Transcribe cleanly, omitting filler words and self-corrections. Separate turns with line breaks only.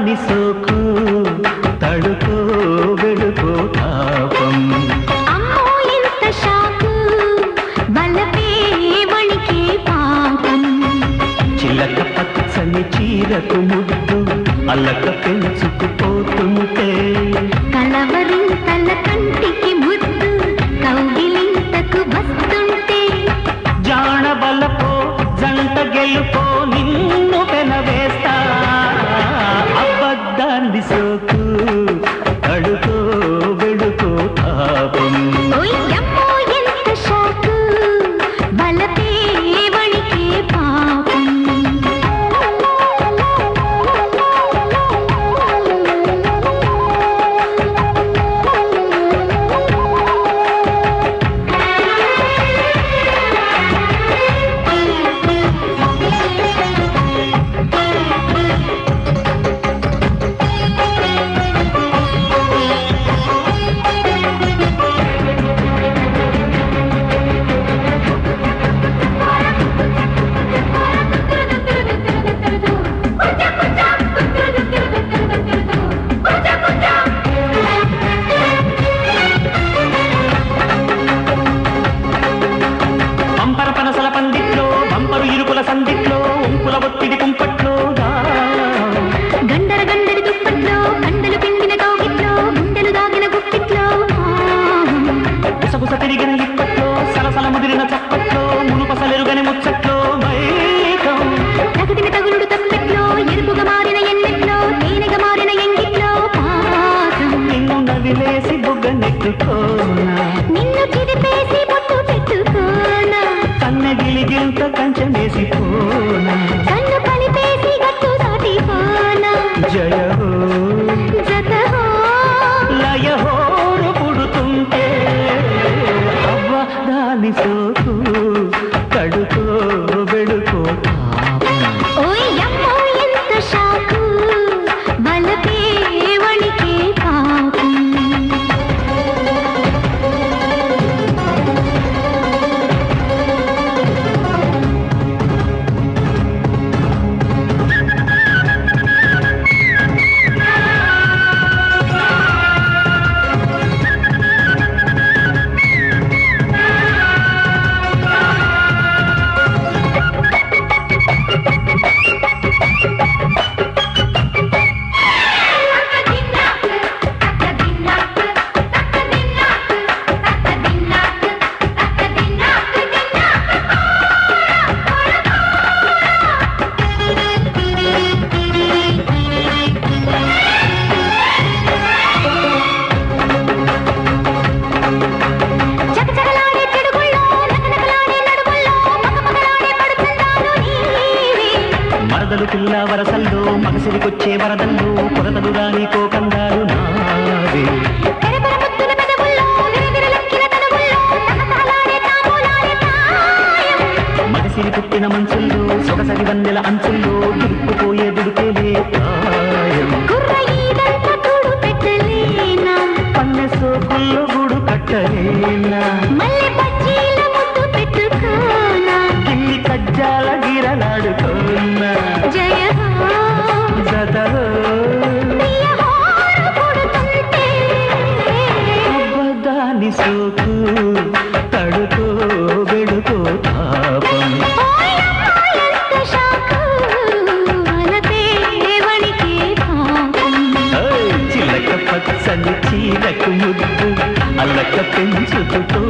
దాని సోకు తడుకో వెడుకో తాపం
అమ్మో ఎంత షాకు బలపే వణికే పాపం
చిలక పచ్చని చీరకు ముద్దు అల్లక పెంచుకుపోతుంటే
కలవరింతల కంటికి ముద్దు కౌగిలింతకు వస్తుంటే
జాణ బలపో జంట గెలుపో నిన్ను పెనవేస్తా అబద్ధాన్ని సోకు తడుకో వెడుకో తాపం
ఓయమ్మో ఎంత షాకు బలపే వణికే పాపం
పంపర పనసల పందిట్లో బంపరు ఇరుకుల సందిట్లో ఉంపుల ఒత్తిడి కుంపట్లోగా
గండర గండరి దుప్పట్లో కండలు పిండిన కౌగిట్లో గుండెలు దాగిన గుప్పిట్లో
గుసగుస తిరిగిన ఇప్పట్లో సలసల ముదిరిన చప్పట్లో మునుపసలెరుగని ముచ్చట్లో మైకం
తగదిన తగులుడు తప్పెట్లో ఎరుపుగా మారిన ఎన్నెట్లో తేనెగా మారిన ఎంగిట్లో పాసం
నిన్ను నవిలేసి బుగ్గ నెట్టుకోనా
నిన్ను చిదిపేసి పొట్టు పెట్టుకోనా
కన్నె గిలిగింత కంచెమేసి పోనా
కన్ను కలిపేసి గట్టు దాటిపోనా
జయ హో
జత హో
లయ హోరు పుడుతుంటే అవ్వ దాని సోకు కడుకో వెడుకో తాపం
ఓయమ్మో ఎంత షాకు బలపే వణికే పాపం చకచకలాడే చెడుగుల్లో నకనకలాడే నడుముల్లో పకపకలాడే పడుచుంటాను నీవే
మరదలు పిల్ల వరసల్లో మగసిరికొచ్చే వరదల్లో కొరతలు రాని కోకందాలు నావే
తెరపర ముద్దుల పెదవుల్లో విరవిరలెక్కిన తనువుల్లో తహతహలాడే తాంబూలాడే ప్రాయం
మగసిరి పుట్టిన మంచుల్లో సొగసరి వందెల అంచుల్లో దుడుకుపోయే దుడుకేలే ప్రాయం
గుర్ర ఈదంత కూడు పెట్టలేనా
పన్నె సోకుల్లో గుడు కట్టలేనా
మల్లె బజ్జీల ముద్దు పెట్టుకోనా
గిల్లి కజ్జాల గిరలాడుకోనా
జయ హో
జత హో
ప్రియ హోరు పుడుతుంటే
అబ్బదాని సోకు తడుకో వెడుకో తాపం
ఓయమ్మో ఎంత షాకు బలపే వణికే పాపం
చిలక పచ్చని చీరకు ముద్దు అల్లక పెంచుతూ